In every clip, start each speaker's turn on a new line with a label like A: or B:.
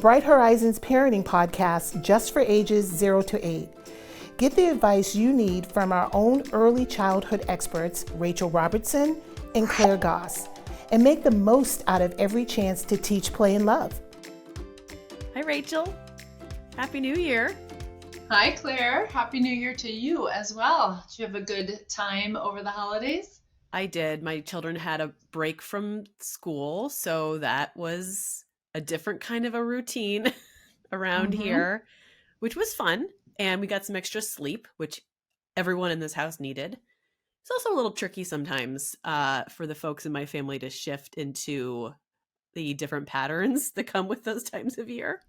A: Bright Horizons parenting podcast just for ages 0 to 8. Get the advice you need from our own early childhood experts, Rachel Robertson and Claire Goss, and make the most out of every chance to teach, play, and love.
B: Hi, Rachel. Happy New Year.
C: Hi, Claire. Happy New Year to you as well. Did you have a good time over the holidays?
B: I did. My children had a break from school, so that was a different kind of a routine around here, which was fun. And we got some extra sleep, which everyone in this house needed. It's also a little tricky sometimes for the folks in my family to shift into the different patterns that come with those times of year.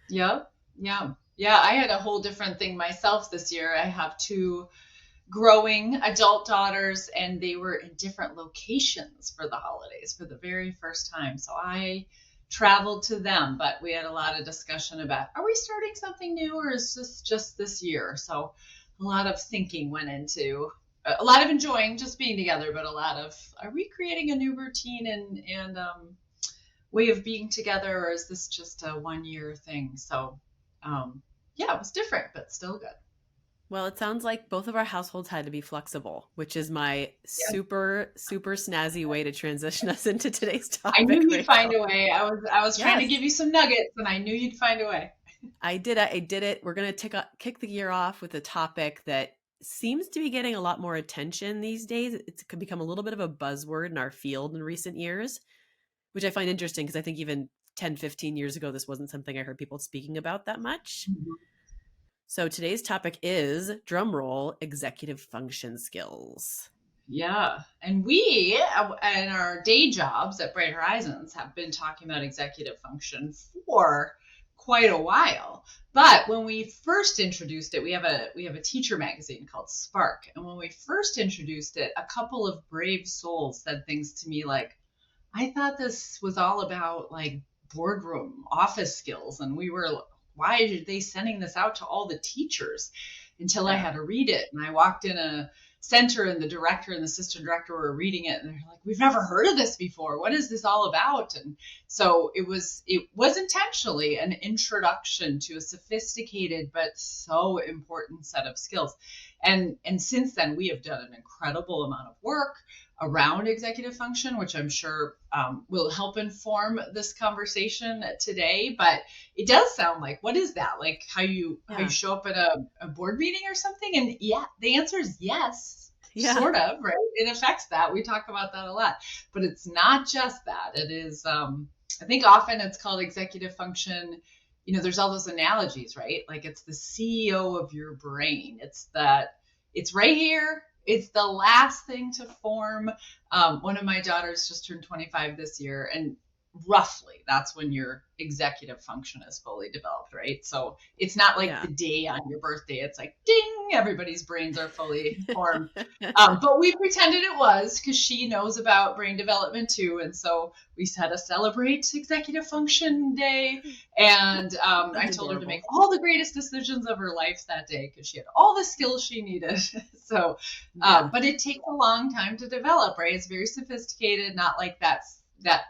C: Yep. Yeah. I had a whole different thing myself this year. I have two growing adult daughters, and they were in different locations for the holidays for the very first time. So I traveled to them, but we had a lot of discussion about, are we starting something new, or is this just this year? So a lot of thinking went into a lot of enjoying just being together, but a lot of, are we creating a new routine and way of being together, or is this just a 1 year thing? So yeah, it was different, but still good.
B: Well, it sounds like both of our households had to be flexible, which is my super snazzy way to transition us into today's topic.
C: I knew you'd find a way. I was trying to give you some nuggets, and I knew you'd find a way.
B: I did it. We're going to kick the year off with a topic that seems to be getting a lot more attention these days. It's become a little bit of a buzzword in our field in recent years, which I find interesting because I think even 10, 15 years ago, this wasn't something I heard people speaking about that much. Mm-hmm. So today's topic is, drum roll, executive function skills.
C: Yeah. And we, in our day jobs at Bright Horizons, have been talking about executive function for quite a while. But when we first introduced it, we have a teacher magazine called Spark. And when we first introduced it, a couple of brave souls said things to me like, I thought this was all about like boardroom office skills. And we were, why are they sending this out to all the teachers? Until I had to read it. And I walked in a center, and the director and the assistant director were reading it, and they're like, we've never heard of this before. What is this all about? And so it was intentionally an introduction to a sophisticated but so important set of skills. And since then, we have done an incredible amount of work around executive function, which I'm sure will help inform this conversation today. But it does sound like, what is that? Like how you show up at a board meeting or something? And yeah, the answer is yes, sort of, right? It affects that. We talk about that a lot, but it's not just that. It is, I think often it's called executive function. You know, there's all those analogies, right? Like it's the CEO of your brain. It's right here. It's the last thing to form. One of my daughters just turned 25 this year, and roughly that's when your executive function is fully developed, right? So it's not like the day on your birthday. It's like, ding, everybody's brains are fully formed. But we pretended it was because she knows about brain development too. And so we had to celebrate executive function day. And I told her to make all the greatest decisions of her life that day because she had all the skills she needed. So, but it takes a long time to develop, right? It's very sophisticated, not like that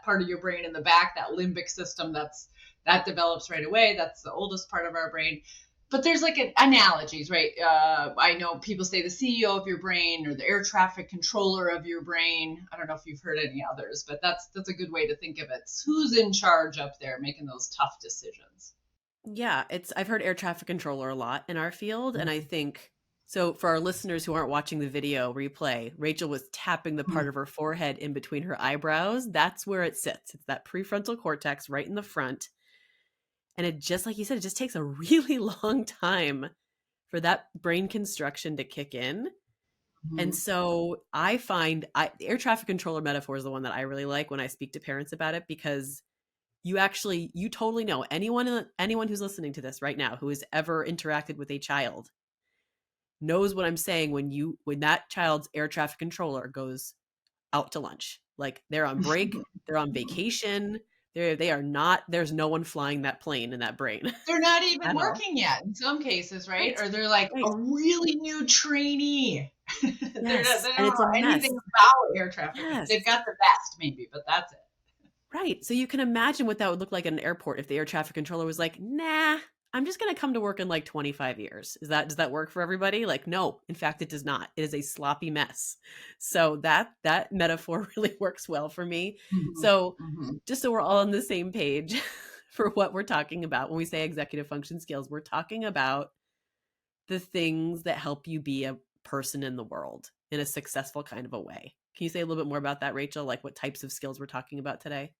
C: part of your brain in the back, that limbic system that develops right away. That's the oldest part of our brain. But there's like analogies, right? I know people say the CEO of your brain or the air traffic controller of your brain. I don't know if you've heard any others, but that's a good way to think of it. It's who's in charge up there making those tough decisions.
B: Yeah, I've heard air traffic controller a lot in our field, and I think so. For our listeners who aren't watching the video replay, Rachel was tapping the part of her forehead in between her eyebrows. That's where it sits. It's that prefrontal cortex right in the front. And it just, like you said, it just takes a really long time for that brain construction to kick in. Mm-hmm. And so I find the air traffic controller metaphor is the one that I really like when I speak to parents about it, because you totally know anyone who's listening to this right now who has ever interacted with a child knows what I'm saying when that child's air traffic controller goes out to lunch. Like they're on break, they're on vacation, they are not, there's no one flying that plane in that brain.
C: They're not even working yet in some cases, right? Or they're like a really new trainee. Yes. they don't know anything about air traffic. Yes. They've got the vest maybe, but that's it.
B: Right. So you can imagine what that would look like at an airport if the air traffic controller was like, nah, I'm just going to come to work in like 25 years. Does that work for everybody? Like, no, in fact, it does not. It is a sloppy mess. So that metaphor really works well for me.
C: Mhm,
B: So
C: mhm.
B: just so we're all on the same page for what we're talking about when we say executive function skills, we're talking about the things that help you be a person in the world in a successful kind of a way. Can you say a little bit more about that, Rachel? Like what types of skills we're talking about today?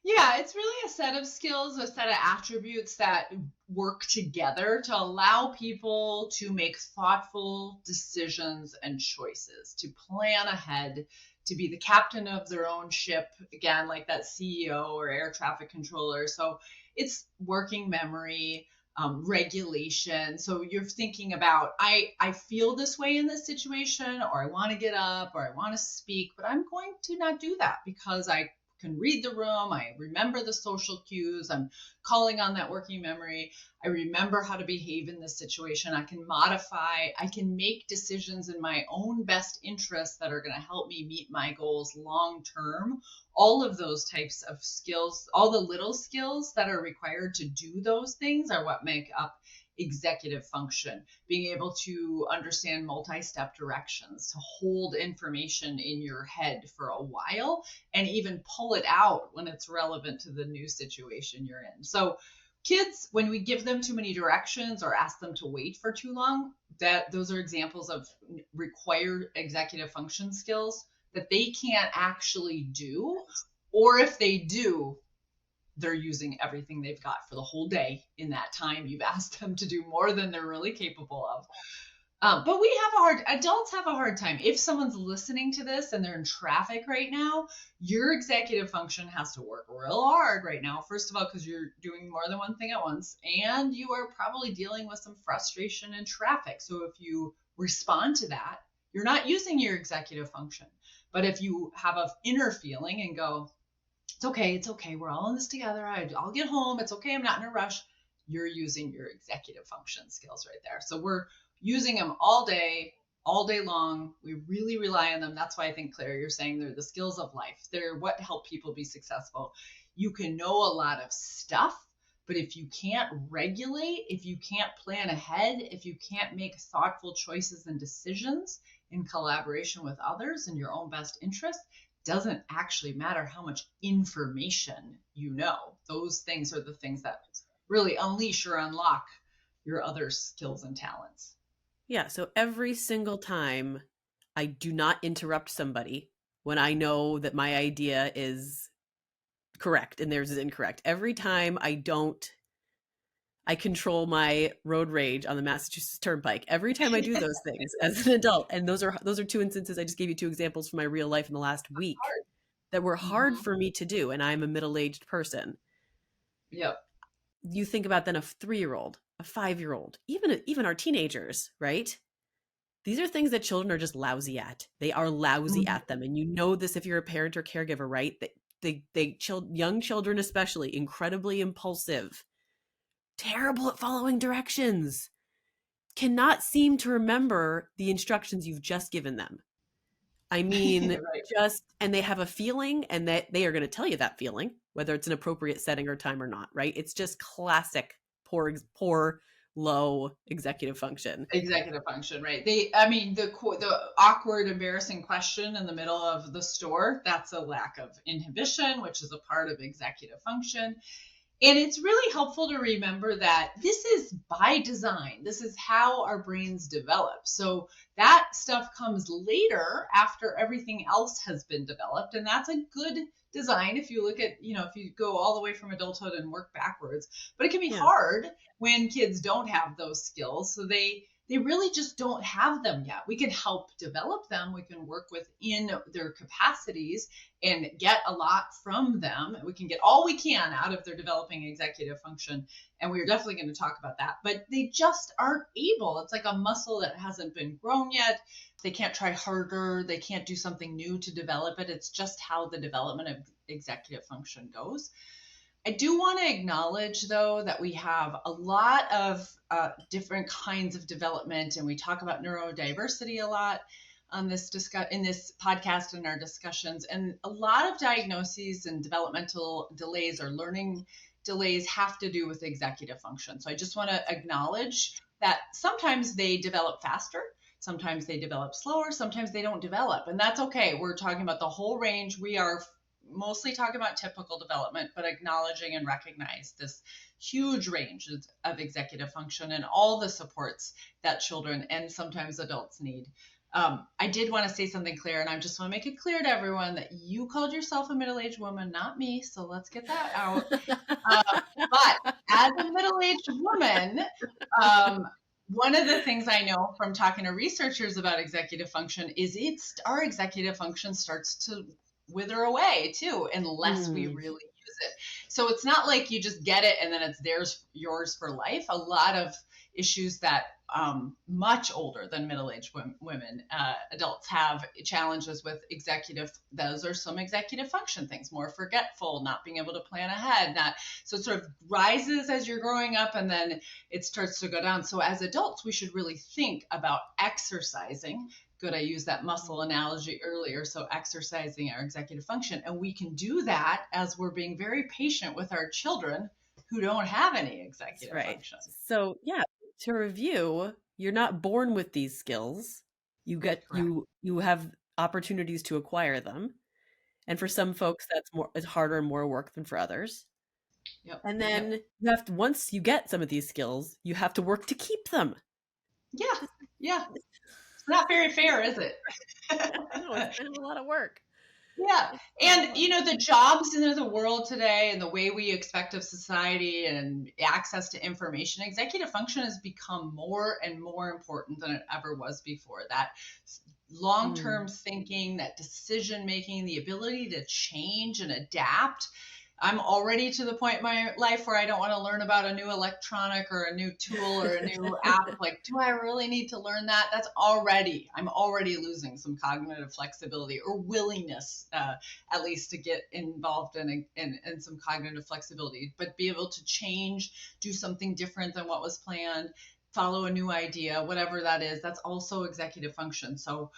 C: Yeah, it's really a set of skills, a set of attributes that work together to allow people to make thoughtful decisions and choices, to plan ahead, to be the captain of their own ship, again, like that CEO or air traffic controller. So it's working memory, regulation. So you're thinking about, I feel this way in this situation, or I want to get up, or I want to speak, but I'm going to not do that because I can read the room. I remember the social cues. I'm calling on that working memory. I remember how to behave in this situation. I can modify. I can make decisions in my own best interests that are going to help me meet my goals long term. All of those types of skills, all the little skills that are required to do those things are what make up executive function. Being able to understand multi-step directions, to hold information in your head for a while and even pull it out when it's relevant to the new situation you're in. So kids, when we give them too many directions or ask them to wait for too long, that those are examples of required executive function skills that they can't actually do, or if they do, they're using everything they've got for the whole day in that time you've asked them to do more than they're really capable of. But adults have a hard time. If someone's listening to this and they're in traffic right now, your executive function has to work real hard right now. First of all, because you're doing more than one thing at once, and you are probably dealing with some frustration in traffic. So if you respond to that, you're not using your executive function. But if you have an inner feeling and go, it's okay, we're all in this together, I'll get home, it's okay, I'm not in a rush, you're using your executive function skills right there. So we're using them all day long. We really rely on them. That's why I think, Claire, you're saying they're the skills of life. They're what help people be successful. You can know a lot of stuff, but if you can't regulate, if you can't plan ahead, if you can't make thoughtful choices and decisions in collaboration with others in your own best interest, doesn't actually matter how much information you know. Those things are the things that really unleash or unlock your other skills and talents.
B: Yeah. So every single time I do not interrupt somebody when I know that my idea is correct and theirs is incorrect. Every time I control my road rage on the Massachusetts Turnpike. Every time I do those things as an adult, and those are two instances. I just gave you two examples from my real life in the last week that were hard for me to do, and I'm a middle-aged person.
C: Yep.
B: You think about then a 3-year-old, a 5-year-old, even our teenagers, right? These are things that children are just lousy at. They are lousy at them, and you know this if you're a parent or caregiver, right? Young children especially, incredibly impulsive, terrible at following directions, cannot seem to remember the instructions you've just given them. I mean,
C: right.
B: And they have a feeling, and that they are going to tell you that feeling, whether it's an appropriate setting or time or not, right? It's just classic poor, low executive function.
C: Executive function, right? The awkward, embarrassing question in the middle of the store, that's a lack of inhibition, which is a part of executive function. And it's really helpful to remember that this is by design. This is how our brains develop. So that stuff comes later after everything else has been developed. And that's a good design if you look at, if you go all the way from adulthood and work backwards. But it can be hard when kids don't have those skills. So they really just don't have them yet. We can help develop them. We can work within their capacities and get a lot from them. We can get all we can out of their developing executive function. And we're definitely going to talk about that. But they just aren't able. It's like a muscle that hasn't been grown yet. They can't try harder. They can't do something new to develop it. It's just how the development of executive function goes. I do want to acknowledge, though, that we have a lot of different kinds of development, and we talk about neurodiversity a lot. on this in this podcast and our discussions. And a lot of diagnoses and developmental delays or learning delays have to do with executive function. So I just want to acknowledge that sometimes they develop faster, sometimes they develop slower, sometimes they don't develop, and that's okay. We're talking about the whole range. We are mostly talking about typical development, but acknowledging and recognize this huge range of executive function and all the supports that children and sometimes adults need. I did want to say something clear, and I just want to make it clear to everyone that you called yourself a middle-aged woman, not me. So let's get that out. But as a middle-aged woman, one of the things I know from talking to researchers about executive function is our executive function starts to wither away too, unless we really use it. So it's not like you just get it and then it's yours for life. A lot of issues that much older than middle-aged women, adults have challenges with those are some executive function things, more forgetful, not being able to plan ahead, so it sort of rises as you're growing up and then it starts to go down. So as adults, we should really think about exercising. Good, I used that muscle analogy earlier. So exercising our executive function. And we can do that as we're being very patient with our children who don't have any executive function.
B: So yeah, to review, you're not born with these skills. You have opportunities to acquire them. And for some folks, it's harder and more work than for others.
C: Yep.
B: And then once you get some of these skills, you have to work to keep them.
C: Yeah. It's not very fair, is it?
B: I know, it's been a lot of work.
C: Yeah. And, the jobs in the world today and the way we expect of society and access to information, executive function has become more and more important than it ever was before. That long-term thinking, that decision-making, the ability to change and adapt. I'm already to the point in my life where I don't want to learn about a new electronic or a new tool or a new app. Like, do I really need to learn that? I'm already losing some cognitive flexibility or willingness, at least to get involved in some cognitive flexibility, but be able to change, do something different than what was planned, follow a new idea, whatever that is. That's also executive function. So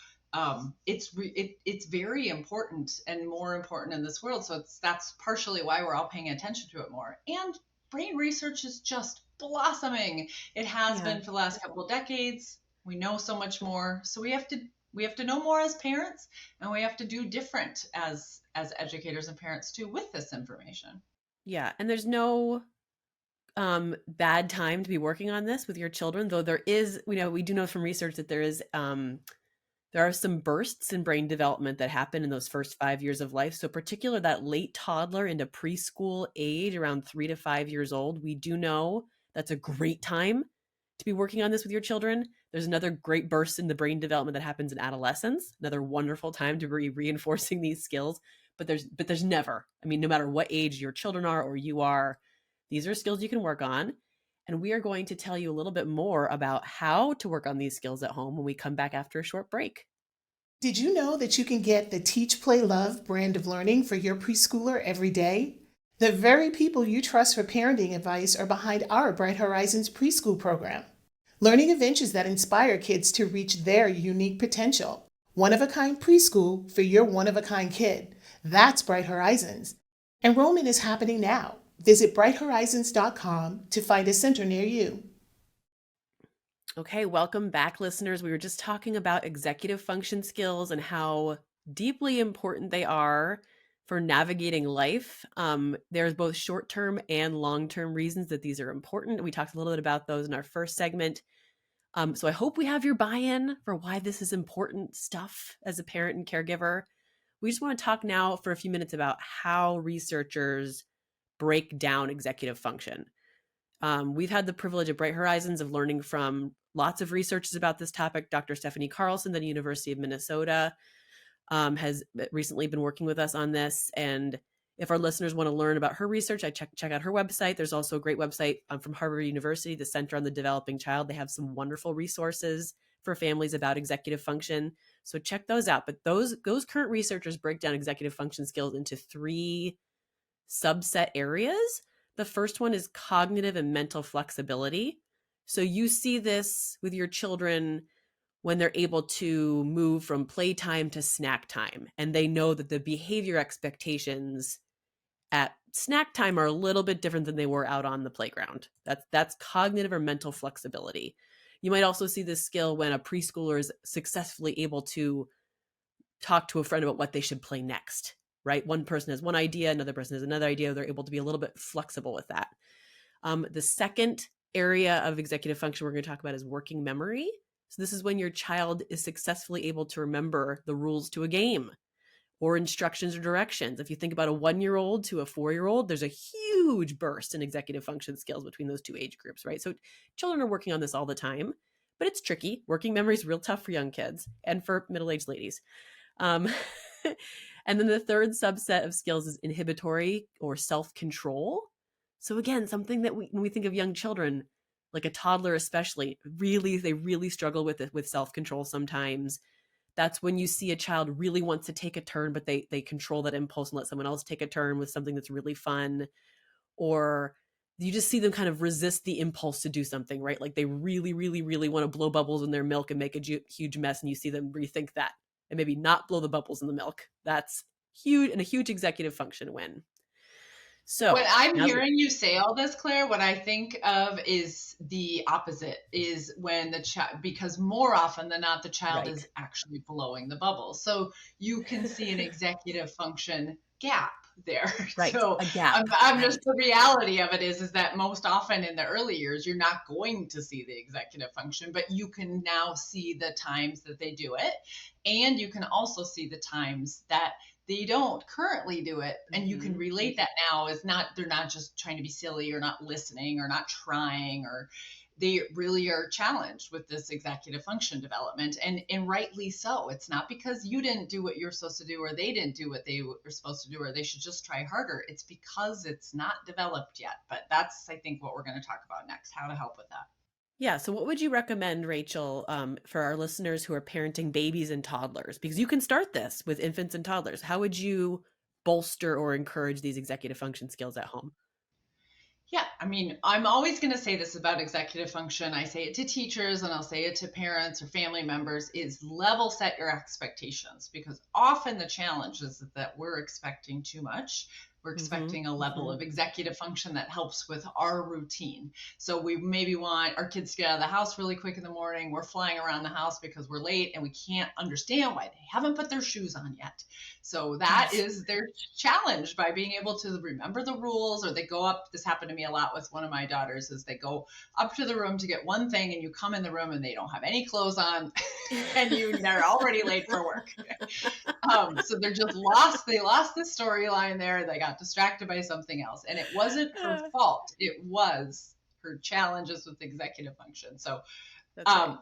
C: it's very important and more important in this world. So that's partially why we're all paying attention to it more. And brain research is just blossoming. It has been for the last couple of decades. We know so much more. So we have to know more as parents, and we have to do different as educators and parents too with this information.
B: Yeah, and there's no bad time to be working on this with your children, though there is, we do know from research that there are some bursts in brain development that happen in those first 5 years of life. So particularly that late toddler into preschool age, around 3 to 5 years old, we do know that's a great time to be working on this with your children. There's another great burst in the brain development that happens in adolescence, another wonderful time to be reinforcing these skills. But there's never, no matter what age your children are or you are, these are skills you can work on. And we are going to tell you a little bit more about how to work on these skills at home when we come back after a short break.
A: Did you know that you can get the Teach, Play, Love brand of learning for your preschooler every day? The very people you trust for parenting advice are behind our Bright Horizons preschool program. Learning adventures that inspire kids to reach their unique potential. One-of-a-kind preschool for your one-of-a-kind kid. That's Bright Horizons. Enrollment is happening now. Visit brighthorizons.com to find a center near you.
B: Okay, welcome back, listeners. We were just talking about executive function skills and how deeply important they are for navigating life. There's both short-term and long-term reasons that these are important. We talked a little bit about those in our first segment. So I hope we have your buy-in for why this is important stuff as a parent and caregiver. We just want to talk now for a few minutes about how researchers break down executive function. We've had the privilege at Bright Horizons of learning from lots of researchers about this topic. Dr. Stephanie Carlson at the University of Minnesota has recently been working with us on this. And if our listeners want to learn about her research, I check out her website. There's also a great website from Harvard University, the Center on the Developing Child. They have some wonderful resources for families about executive function. So check those out. But those current researchers break down executive function skills into 3 subset areas. The first one is cognitive and mental flexibility. So you see this with your children when they're able to move from playtime to snack time, and they know that the behavior expectations at snack time are a little bit different than they were out on the playground. That's cognitive or mental flexibility. You might also see this skill when a preschooler is successfully able to talk to a friend about what they should play next, right? One person has one idea, another person has another idea. They're able to be a little bit flexible with that. The second area of executive function we're going to talk about is working memory. So this is when your child is successfully able to remember the rules to a game or instructions or directions. If you think about a 1-year-old to a 4-year-old, there's a huge burst in executive function skills between those two age groups, right? So children are working on this all the time, but it's tricky. Working memory is real tough for young kids and for middle-aged ladies. And then the third subset of skills is inhibitory or self-control. So again, something that when we think of young children, like a toddler especially, they really struggle with it, with self-control sometimes. That's when you see a child really wants to take a turn, but they control that impulse and let someone else take a turn with something that's really fun. Or you just see them kind of resist the impulse to do something, right? Like they really, really, really want to blow bubbles in their milk and make a huge mess, and you see them rethink that and maybe not blow the bubbles in the milk. That's huge, and a huge executive function win. So
C: when I'm hearing you say all this, Claire, what I think of is the opposite, is when the child, because more often than not, the child is actually blowing the bubbles. So you can see an executive function gap there.
B: Right.
C: So
B: a gap.
C: I'm just, the reality of it is that most often in the early years, you're not going to see the executive function, but you can now see the times that they do it. And you can also see the times that they don't currently do it, and you can relate that now is not, they're not just trying to be silly or not listening or not trying, or they really are challenged with this executive function development, and rightly so. It's not because you didn't do what you're supposed to do, or they didn't do what they were supposed to do, or they should just try harder. It's because it's not developed yet. But that's, I think, what we're going to talk about next, how to help with that.
B: Yeah. So what would you recommend, Rachel, for our listeners who are parenting babies and toddlers? Because you can start this with infants and toddlers. How would you bolster or encourage these executive function skills at home?
C: Yeah, I mean, I'm always going to say this about executive function. I say it to teachers and I'll say it to parents or family members, is level set your expectations, because often the challenge is that we're expecting too much. We're expecting a level of executive function that helps with our routine. So we maybe want our kids to get out of the house really quick in the morning. We're flying around the house because we're late and we can't understand why they haven't put their shoes on yet. So that is their challenge, by being able to remember the rules. Or they go up, this happened to me a lot with one of my daughters, is they go up to the room to get one thing, and you come in the room and they don't have any clothes on and they're already late for work. So they're just lost. They lost the storyline there. They got distracted by something else, and it wasn't her fault. It was her challenges with executive function. So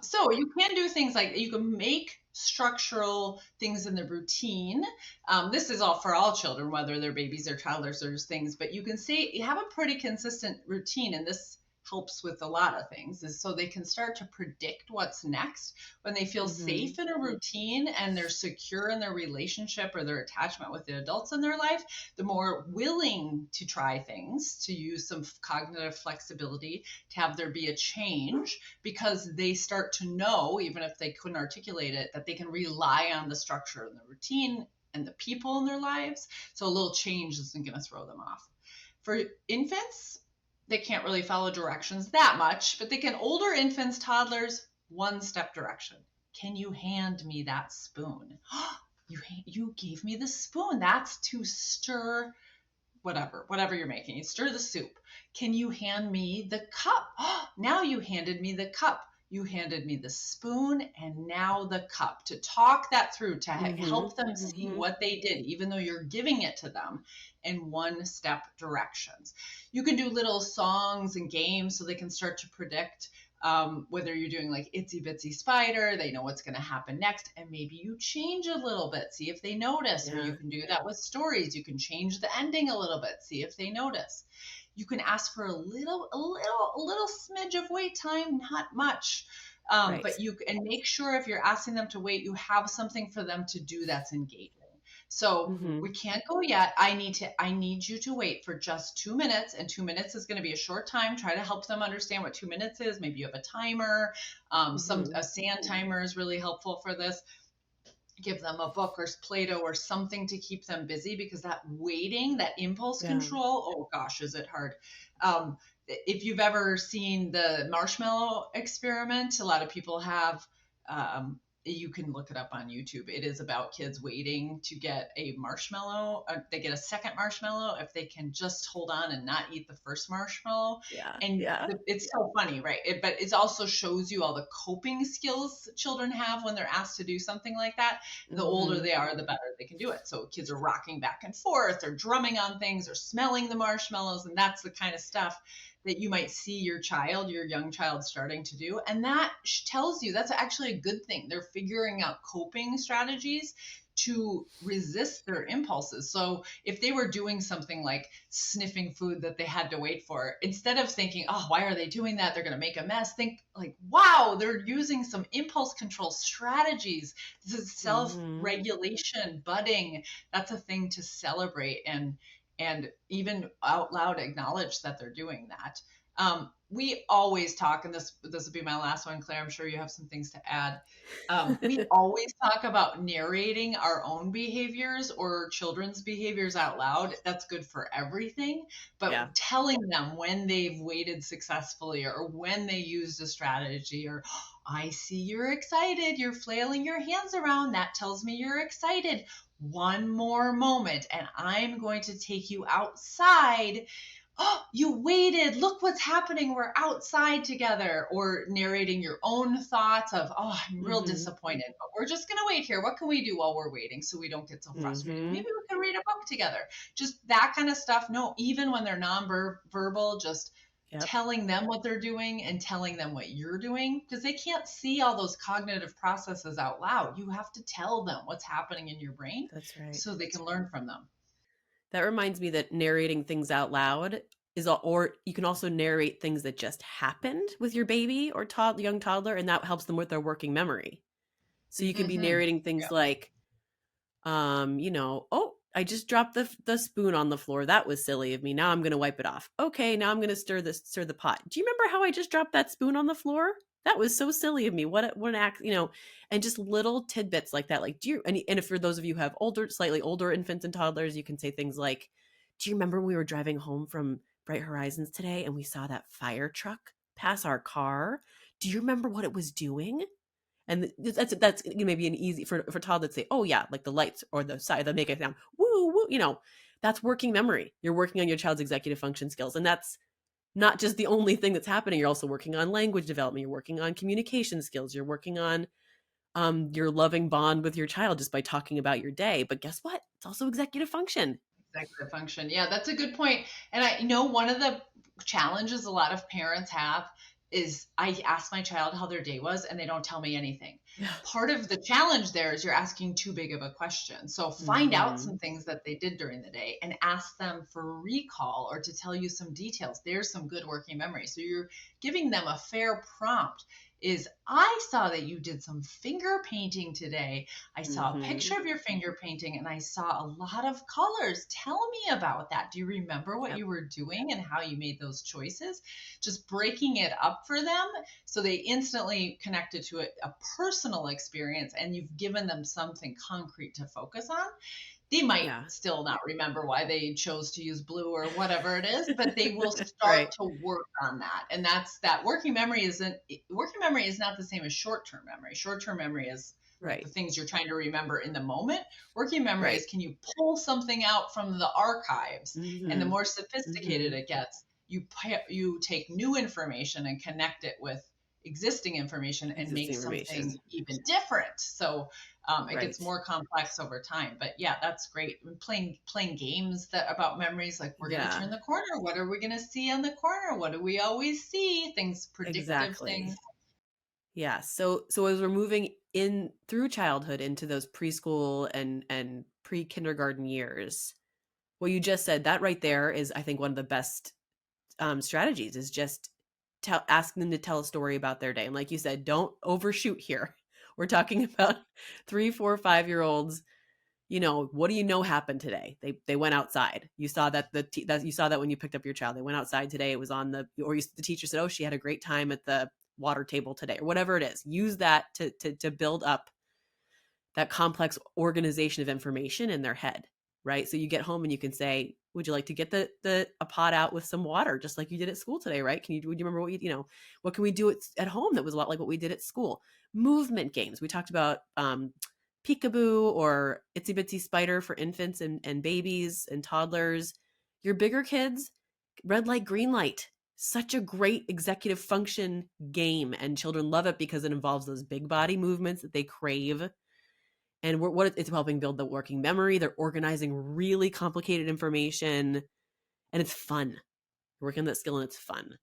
C: so you can do things like, you can make structural things in the routine. This is all for all children, whether they're babies or toddlers, there's things, but you can say you have a pretty consistent routine, and this helps with a lot of things, is so they can start to predict what's next when they feel safe in a routine and they're secure in their relationship or their attachment with the adults in their life. The more willing to try things, to use some cognitive flexibility, to have there be a change, because they start to know, even if they couldn't articulate it, that they can rely on the structure and the routine and the people in their lives. So a little change isn't going to throw them off. For infants, they can't really follow directions that much, but they can. Older infants, toddlers, one-step direction. Can you hand me that spoon? You gave me the spoon. That's to stir whatever you're making. You stir the soup. Can you hand me the cup? Now you handed me the cup. You handed me the spoon and now the cup. To talk that through, to help them see what they did, even though you're giving it to them in one-step directions. You can do little songs and games so they can start to predict, whether you're doing like Itsy Bitsy Spider, they know what's going to happen next, and maybe you change a little bit, see if they notice. Or you can do that with stories. You can change the ending a little bit, see if they notice. You can ask for a little smidge of wait time, not much. But you, and make sure if you're asking them to wait, you have something for them to do that's engaging. So
B: Mm-hmm.
C: we can't go yet. I need you to wait for just 2 minutes, and 2 minutes is going to be a short time. Try to help them understand what 2 minutes is. Maybe you have a timer.
B: Mm-hmm.
C: A sand timer is really helpful for this. Give them a book or Play-Doh or something to keep them busy, because that waiting, that impulse
B: Yeah.
C: control, oh gosh, is it hard. If you've ever seen the marshmallow experiment, a lot of people have. You can look it up on YouTube. It is about kids waiting to get a marshmallow. They get a second marshmallow if they can just hold on and not eat the first marshmallow.
B: Yeah.
C: And
B: Yeah.
C: it's so funny, right? But it also shows you all the coping skills children have when they're asked to do something like that. The older
B: Mm-hmm.
C: they are, the better they can do it. So kids are rocking back and forth, or drumming on things, or smelling the marshmallows, and that's the kind of stuff that you might see your young child starting to do. And that tells you that's actually a good thing. They're figuring out coping strategies to resist their impulses. So if they were doing something like sniffing food that they had to wait for, instead of thinking, oh, why are they doing that? They're going to make a mess. Think like, wow, they're using some impulse control strategies. This is self-regulation, budding. That's a thing to celebrate, and even out loud acknowledge that they're doing that. We always talk, and this will be my last one, Claire. I'm sure you have some things to add. We always talk about narrating our own behaviors or children's behaviors out loud. That's good for everything, but
B: Yeah.
C: telling them when they've waited successfully, or when they used a strategy, or I see you're excited, you're flailing your hands around. That tells me you're excited. One more moment, and I'm going to take you outside. Oh, you waited. Look what's happening. We're outside together. Or narrating your own thoughts of, oh, I'm real
B: Mm-hmm.
C: disappointed, but we're just going to wait here. What can we do while we're waiting so we don't get so frustrated?
B: Mm-hmm.
C: Maybe we can read a book together. Just that kind of stuff. No, even when they're nonverbal, just
B: Yep.
C: telling them what they're doing and telling them what you're doing, because they can't see all those cognitive processes out loud. You have to tell them what's happening in your brain
B: That's right.
C: so they can learn from them.
B: That reminds me that narrating things out loud or you can also narrate things that just happened with your baby or young toddler, and that helps them with their working memory. So you can be
C: Mm-hmm.
B: narrating things like, oh, I just dropped the spoon on the floor. That was silly of me. Now I'm going to wipe it off. Okay, now I'm going to stir the pot. Do you remember how I just dropped that spoon on the floor? That was so silly of me. What an act, and just little tidbits like that. Like, and if for those of you who have slightly older infants and toddlers, you can say things like, do you remember when we were driving home from Bright Horizons today and we saw that fire truck pass our car? Do you remember what it was doing? And that's maybe an easy for toddlers to say, oh yeah, like the lights or the side that make it sound woo woo. That's working memory. You're working on your child's executive function skills, and that's not just the only thing that's happening. You're also working on language development. You're working on communication skills. You're working on your loving bond with your child just by talking about your day. But guess what? It's also executive function.
C: Executive function. Yeah, that's a good point. And I know one of the challenges a lot of parents have is I ask my child how their day was and they don't tell me anything.
B: Yeah.
C: Part of the challenge there is you're asking too big of a question. So find out some things that they did during the day and ask them for recall or to tell you some details. There's some good working memory. So you're giving them a fair prompt. Is I saw that you did some finger painting today. I saw a picture of your finger painting and I saw a lot of colors. Tell me about that. Do you remember what you were doing and how you made those choices? Just breaking it up for them so they instantly connected to a personal experience, and you've given them something concrete to focus on. They might still not remember why they chose to use blue or whatever it is, but they will start
B: Right.
C: to work on that. And that's that working memory is not the same as short-term memory. Short-term memory is
B: Right.
C: the things you're trying to remember in the moment. Working memory is, can you pull something out from the archives? And the more sophisticated it gets, you take new information and connect it with existing information and make something even different. So it gets more complex over time. But yeah, that's great. Playing games about memories, like we're going to turn the corner. What are we going to see on the corner? What do we always see? Things, predictive things.
B: Yeah. So as we're moving in through childhood into those preschool and pre-kindergarten years, what you just said, that right there is, I think, one of the best strategies is just ask them to tell a story about their day. And like you said, don't overshoot here. We're talking about 3, 4, 5-year-olds. what do you know happened today? They went outside. You saw that you saw that when you picked up your child. They went outside today. It was on the teacher said, "Oh, she had a great time at the water table today," or whatever it is. Use that to build up that complex organization of information in their head, right? So you get home and you can say, "Would you like to get a pot out with some water, just like you did at school today, right? Would you remember what can we do at home that was a lot like what we did at school?" Movement games. We talked about peekaboo or itsy bitsy spider for infants and babies and toddlers. Your bigger kids, red light, green light. Such a great executive function game, and children love it because it involves those big body movements that they crave. And what it's helping build the working memory. They're organizing really complicated information, and it's fun. You're working on that skill, and it's fun.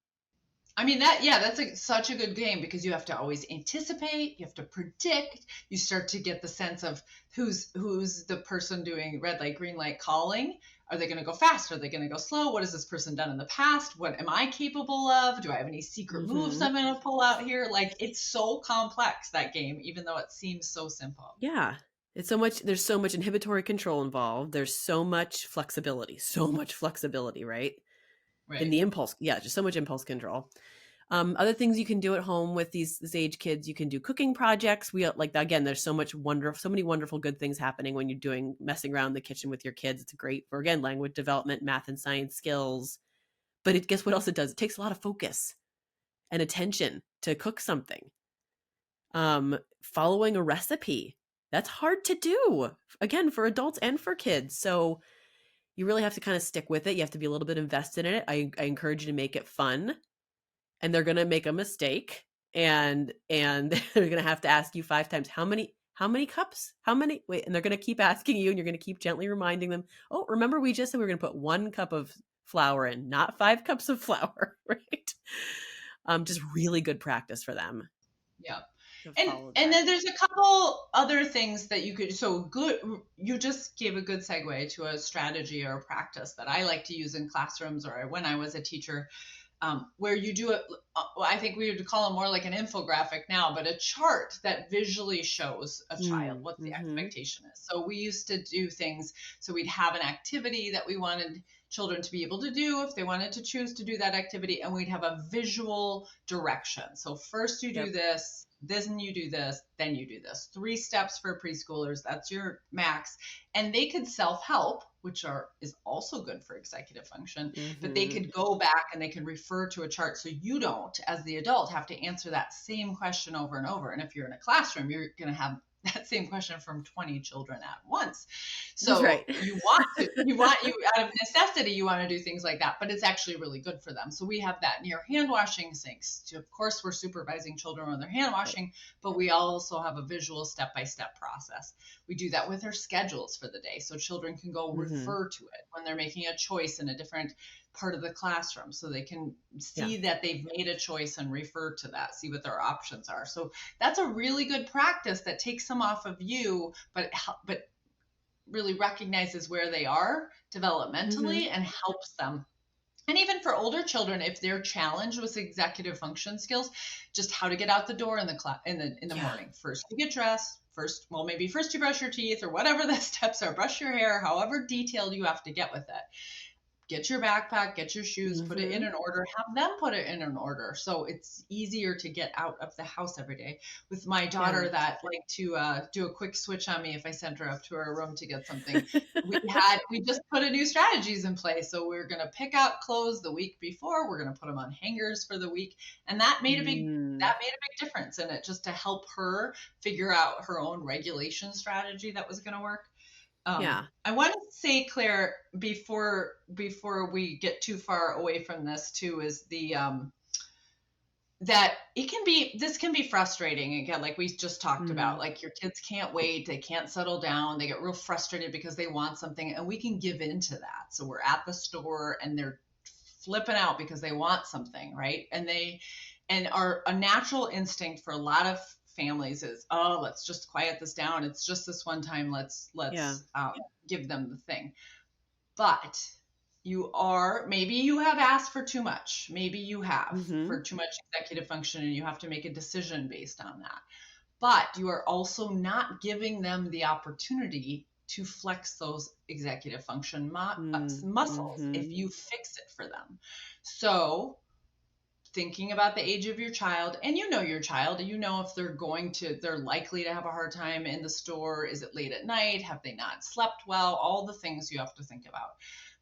C: I mean, that's such a good game because you have to always anticipate, you have to predict, you start to get the sense of who's the person doing red light, green light calling. Are they going to go fast? Are they going to go slow? What has this person done in the past? What am I capable of? Do I have any secret moves I'm going to pull out here? Like, it's so complex, that game, even though it seems so simple.
B: Yeah. There's so much inhibitory control involved. There's so much flexibility, right?
C: Right.
B: In the impulse. Yeah, just so much impulse control. Other things you can do at home with this age kids, you can do cooking projects. Again, there's so many wonderful good things happening when you're messing around in the kitchen with your kids. It's great for, again, language development, math and science skills. But guess what else it does? It takes a lot of focus and attention to cook something. Following a recipe, that's hard to do, again, for adults and for kids. So you really have to kind of stick with it. You have to be a little bit invested in it. I encourage you to make it fun. And they're going to make a mistake, and they're going to have to ask you 5 times, how many cups? And they're going to keep asking you, and you're going to keep gently reminding them, "Oh, remember we just said we were going to put 1 cup of flour in, not 5 cups of flour," right? Just really good practice for them.
C: Yeah. And then there's a couple other things that you could, you just gave a good segue to a strategy or a practice that I like to use in classrooms or when I was a teacher, where you do it, I think we would call it more like an infographic now, but a chart that visually shows a child what the expectation is. So we used to do things, so we'd have an activity that we wanted children to be able to do if they wanted to choose to do that activity, and we'd have a visual direction. So first you do this, then you do this, then you do this. 3 steps for preschoolers, that's your max. And they could self-help, which is also good for executive function, but they could go back and they can refer to a chart, so you don't, as the adult, have to answer that same question over and over. And if you're in a classroom, you're going to have that same question from 20 children at once. So right. you out of necessity, you want to do things like that, but it's actually really good for them. So we have that near hand washing sinks. So of course, we're supervising children when they're hand washing, but we also have a visual step-by-step process. We do that with their schedules for the day, so children can go refer to it when they're making a choice in a different part of the classroom, so they can see that they've made a choice and refer to that, see what their options are. So that's a really good practice that takes them off of you, but really recognizes where they are developmentally and helps them. And even for older children, if they're challenged with executive function skills, just how to get out the door in the morning. First you get dressed, maybe first you brush your teeth, or whatever the steps are, brush your hair, however detailed you have to get with it. Get your backpack, get your shoes, put it in an order, have them put it in an order. So it's easier to get out of the house every day. With my daughter that liked to do a quick switch on me if I sent her up to her room to get something, we just put a new strategies in place. So we're going to pick out clothes the week before. We're going to put them on hangers for the week. And that made a big difference in it, just to help her figure out her own regulation strategy that was going to work. I want to say, Claire, before we get too far away from this too, is that this can be frustrating. Again, like we just talked about, like your kids can't wait, they can't settle down, they get real frustrated because they want something, and we can give into that. So we're at the store and they're flipping out because they want something, right? And a natural instinct for a lot of families is, oh, let's just quiet this down. It's just this one time. Let's give them the thing. But maybe you have asked for too much. Maybe you have for too much executive function, and you have to make a decision based on that. But you are also not giving them the opportunity to flex those executive function muscles if
B: Mm-hmm.
C: you fix it for them. So thinking about the age of your child, and you know your child, you know if they're likely to have a hard time in the store. Is it late at night? Have they not slept well? All the things you have to think about.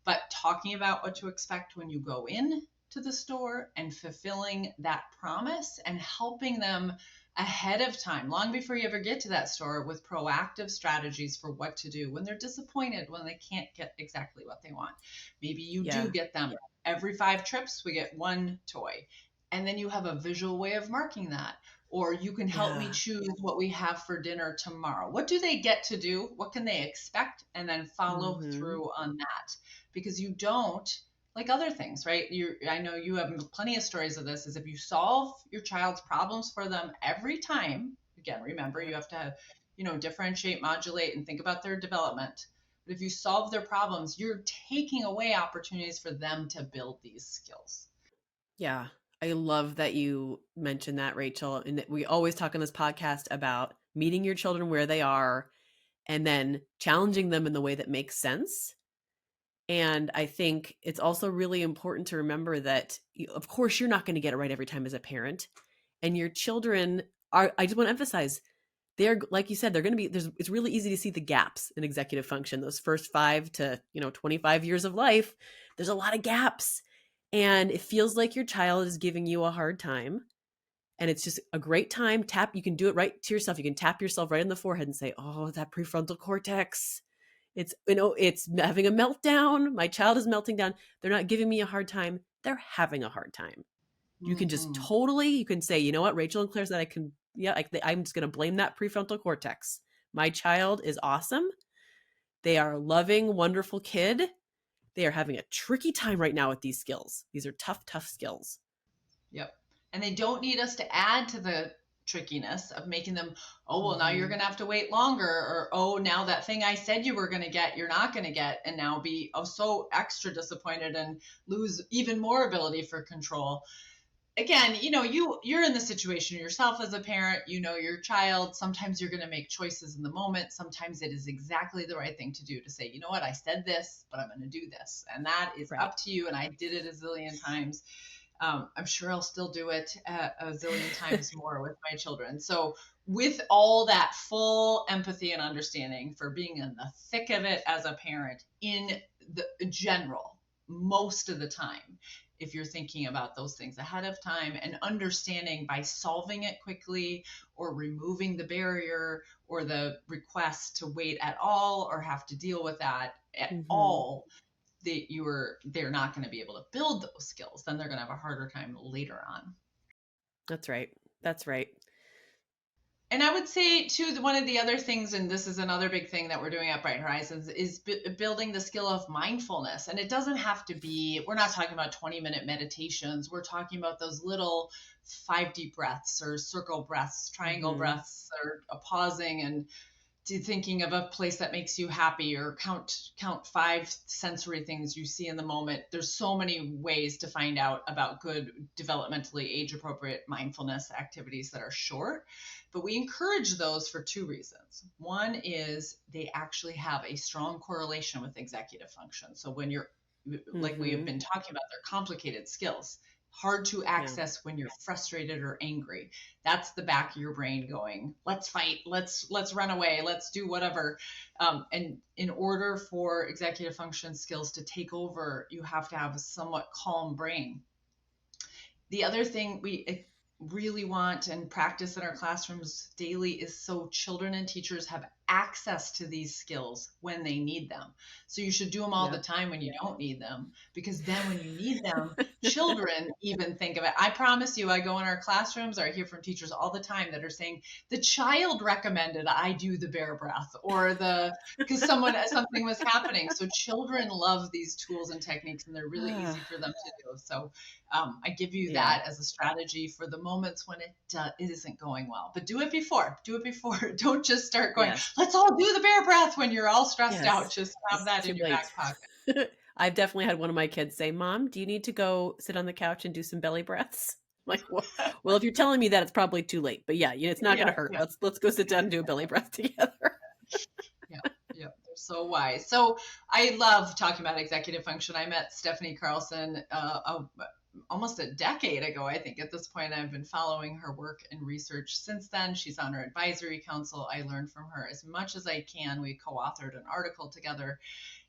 C: But talking about what to expect when you go in to the store and fulfilling that promise and helping them ahead of time, long before you ever get to that store, with proactive strategies for what to do when they're disappointed, when they can't get exactly what they want. Maybe you do
B: Yeah.
C: get them every 5 trips, we get 1 toy. And then you have a visual way of marking that. Or you can help me
B: Yeah.
C: choose what we have for dinner tomorrow. What do they get to do? What can they expect? And then follow
B: Mm-hmm.
C: through on that. Because you don't, like other things, right? I know you have plenty of stories of this, is if you solve your child's problems for them every time, again, remember,
B: Yeah.
C: you have to have, differentiate, modulate, and think about their development. But if you solve their problems, you're taking away opportunities for them to build these skills.
B: Yeah. I love that you mentioned that, Rachel. And that we always talk on this podcast about meeting your children where they are and then challenging them in the way that makes sense. And I think it's also really important to remember that, of course, you're not going to get it right every time as a parent. And your children are, I just want to emphasize, they're, like you said, they're going to be, it's really easy to see the gaps in executive function. Those first 5 to 25 years of life, there's a lot of gaps. And it feels like your child is giving you a hard time. And it's just a great time. You can do it right to yourself. You can tap yourself right in the forehead and say, oh, that prefrontal cortex. It's having a meltdown. My child is melting down. They're not giving me a hard time. They're having a hard time. You can just
C: Mm-hmm.
B: you can say, you know what, Rachel and Claire said I'm just going to blame that prefrontal cortex. My child is awesome. They are a loving, wonderful kid. They are having a tricky time right now with these skills. These are tough, tough skills.
C: Yep. And they don't need us to add to the trickiness of making them, oh, well, now you're
B: Mm-hmm.
C: going to have to wait longer. Or, oh, now that thing I said you were going to get, you're not going to get. And now be so extra disappointed and lose even more ability for control. Again, you're in the situation yourself as a parent, your child. Sometimes you're going to make choices in the moment. Sometimes it is exactly the right thing to do, to say, you know what, I said this, but I'm going to do this. And that is
B: Right.
C: up to you. And I did it a zillion times. I'm sure I'll still do it a zillion times more with my children. So with all that full empathy and understanding for being in the thick of it as a parent in the general, most of the time, if you're thinking about those things ahead of time and understanding by solving it quickly or removing the barrier or the request to wait at all or have to deal with that at
B: Mm-hmm.
C: all, they're not going to be able to build those skills. Then they're going to have a harder time later on.
B: That's right. That's right.
C: And I would say too, one of the other things, and this is another big thing that we're doing at Bright Horizons, is building the skill of mindfulness. And it doesn't have to be, we're not talking about 20-minute meditations. We're talking about those little 5 deep breaths or circle breaths, triangle
B: Mm-hmm.
C: breaths, or a pausing and thinking of a place that makes you happy, or count 5 sensory things you see in the moment. There's so many ways to find out about good developmentally age appropriate mindfulness activities that are short, but we encourage those for 2 reasons. One is they actually have a strong correlation with executive function. So when you're, like we have
B: Mm-hmm.
C: been talking about, they're complicated skills, hard to
B: Yeah.
C: access when you're frustrated or angry. That's the back of your brain going, let's fight, let's run away, let's do whatever. And in order for executive function skills to take over, you have to have a somewhat calm brain. The other thing we really want and practice in our classrooms daily is so children and teachers have access to these skills when they need them. So you should do them all
B: Yeah.
C: the time when you don't need them, because then when you need them, children even think of it. I promise you, I go in our classrooms, or I hear from teachers all the time that are saying, the child recommended I do the bear breath, or because something was happening. So children love these tools and techniques, and they're really easy for them to do. So I give you
B: Yeah.
C: that as a strategy for the moments when it isn't going well. But do it before. Do it before. Don't just start going,
B: Yes.
C: let's all do the bear breath when you're all stressed out.
B: Yes.
C: Just have
B: It's
C: that
B: too
C: in your
B: late.
C: back pocket.
B: I've definitely had one of my kids say, Mom, do you need to go sit on the couch and do some belly breaths? I'm like, well, if you're telling me that, it's probably too late. But yeah, it's not
C: Yeah,
B: going to hurt.
C: yeah,
B: Let's go sit down and do a belly breath together.
C: yeah, yeah. You're so wise. So I love talking about executive function. I met Stephanie Carlson almost a decade ago, I think. At this point, I've been following her work and research since then. She's on our advisory council. I learned from her as much as I can. We co-authored an article together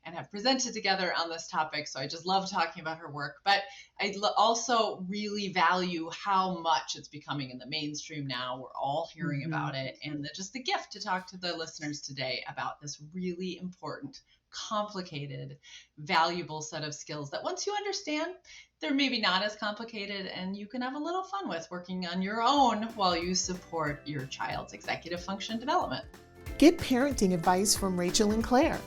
C: and have presented together on this topic. So I just love talking about her work. But I also really value how much it's becoming in the mainstream now. We're all hearing about it. And just the gift to talk to the listeners today about this really important, complicated, valuable set of skills that once you understand, they're maybe not as complicated, and you can have a little fun with working on your own while you support your child's executive function development.
A: Get parenting advice from Rachel and Claire.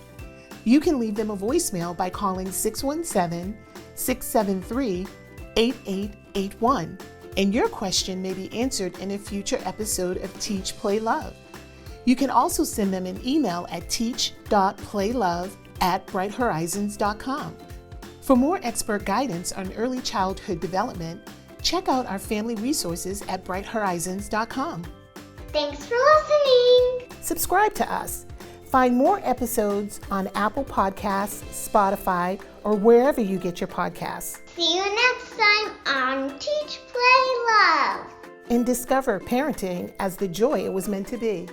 A: You can leave them a voicemail by calling 617-673-8881, and your question may be answered in a future episode of Teach, Play, Love. You can also send them an email at teach.playlove@brighthorizons.com. For more expert guidance on early childhood development, check out our family resources at brighthorizons.com.
D: Thanks for listening.
A: Subscribe to us. Find more episodes on Apple Podcasts, Spotify, or wherever you get your podcasts.
D: See you next time on Teach, Play, Love.
A: And discover parenting as the joy it was meant to be.